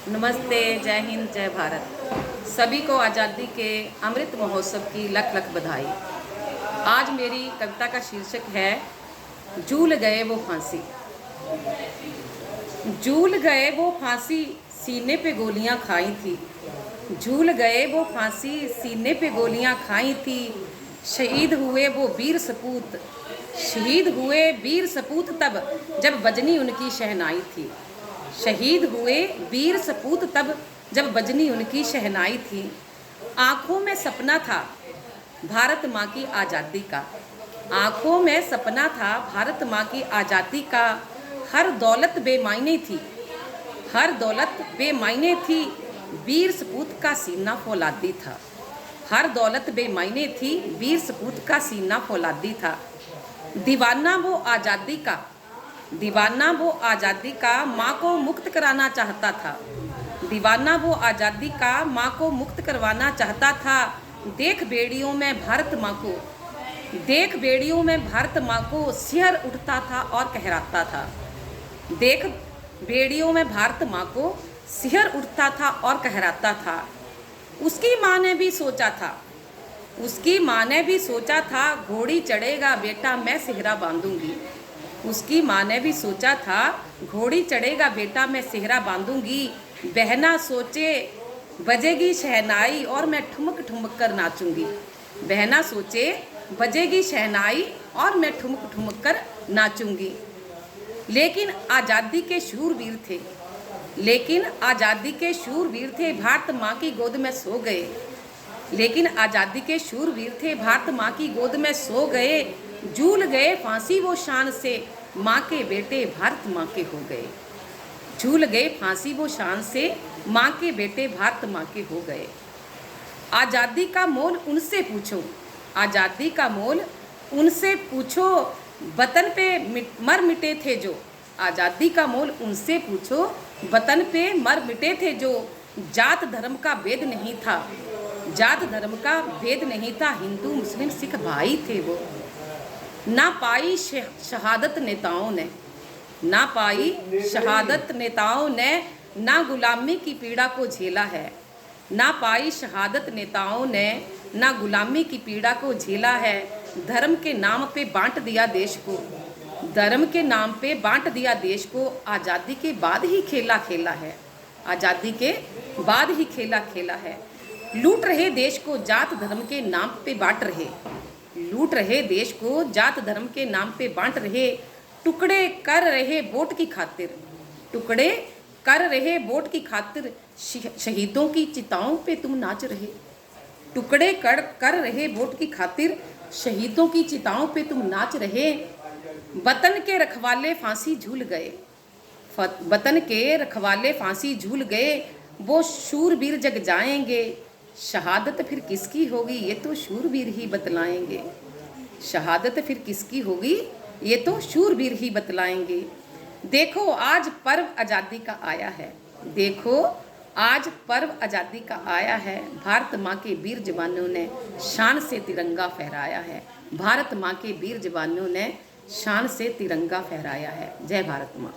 नमस्ते, जय हिंद, जय भारत। सभी को आज़ादी के अमृत महोत्सव की लख लख बधाई। आज मेरी कविता का शीर्षक है झूल गए वो फांसी। झूल गए वो फांसी, सीने पे गोलियां खाई थी। झूल गए वो फांसी, सीने पे गोलियां खाई थी। शहीद हुए वो वीर सपूत, शहीद हुए वीर सपूत तब जब बजनी उनकी शहनाई थी। शहीद हुए वीर सपूत तब जब बजनी उनकी शहनाई थी। आंखों में सपना था भारत माँ की आज़ादी का। आंखों में सपना था भारत माँ की आज़ादी का। हर दौलत बेमायने थी, हर दौलत बेमायने थी। वीर सपूत का सीना फौलादी था। हर दौलत बेमायने थी, वीर सपूत का सीना फौलादी था। दीवाना वो आज़ादी का, दीवाना वो आज़ादी का, माँ को मुक्त कराना चाहता था। दीवाना वो आज़ादी का, माँ को मुक्त करवाना चाहता था। देख बेड़ियों में भारत माँ को, देख बेड़ियों में भारत माँ को सिहर उठता था और कहराता था। देख बेड़ियों में भारत माँ को सिहर उठता था और कहराता था। उसकी माँ ने भी सोचा था, उसकी माँ ने भी सोचा था, घोड़ी चढ़ेगा बेटा मैं सेहरा बांधूंगी। उसकी माँ ने भी सोचा था, घोड़ी चढ़ेगा बेटा मैं सेहरा बांधूंगी। बहना सोचे बजेगी शहनाई और मैं ठुमक ठुमक कर नाचूंगी। बहना सोचे बजेगी शहनाई और मैं ठुमक ठुमक कर नाचूंगी। लेकिन आज़ादी के शूरवीर थे, लेकिन आज़ादी के शूरवीर थे, भारत माँ की गोद में सो गए। लेकिन आज़ादी के शूरवीर थे, भारत माँ की गोद में सो गए। झूल गए फांसी वो शान से, माँ के बेटे भारत माँ के हो गए। झूल गए फांसी वो शान से, माँ के बेटे भारत माँ के हो गए। आज़ादी का मोल उनसे पूछो, आज़ादी का मोल उनसे पूछो, वतन पे मर मिटे थे जो। आज़ादी का मोल उनसे पूछो, वतन पे मर मिटे थे जो। जात धर्म का भेद नहीं था, जात धर्म का भेद नहीं था, हिंदू मुस्लिम सिख भाई थे वो। ना पाई शहादत नेताओं ने, ना पाई शहादत नेताओं ने, ना गुलामी की पीड़ा को झेला है। ना पाई शहादत नेताओं ने, ना गुलामी की पीड़ा को झेला है। धर्म के नाम पे बांट दिया देश को, धर्म के नाम पे बांट दिया देश को। आज़ादी के बाद ही खेला खेला है, आज़ादी के बाद ही खेला खेला है। लूट रहे देश को जात धर्म के नाम पे बांट रहे, लूट रहे देश को जात धर्म के नाम पे बांट रहे। टुकड़े कर रहे वोट की खातिर, टुकड़े कर रहे वोट की खातिर, शहीदों की चिताओं पे तुम नाच रहे। टुकड़े कर रहे वोट की खातिर, शहीदों की चिताओं पे तुम नाच रहे। वतन के रखवाले फांसी झूल गए, वतन के रखवाले फांसी झूल गए। वो शूरवीर जग जाएंगे, शहादत फिर किसकी होगी ये तो शूरवीर ही बतलाएंगे। शहादत फिर किसकी होगी ये तो शूरवीर ही बतलाएंगे। देखो आज पर्व आज़ादी का आया है, देखो आज पर्व आज़ादी का आया है। भारत माँ के वीर जवानों ने शान से तिरंगा फहराया है। भारत माँ के वीर जवानों ने शान से तिरंगा फहराया है। जय भारत माँ।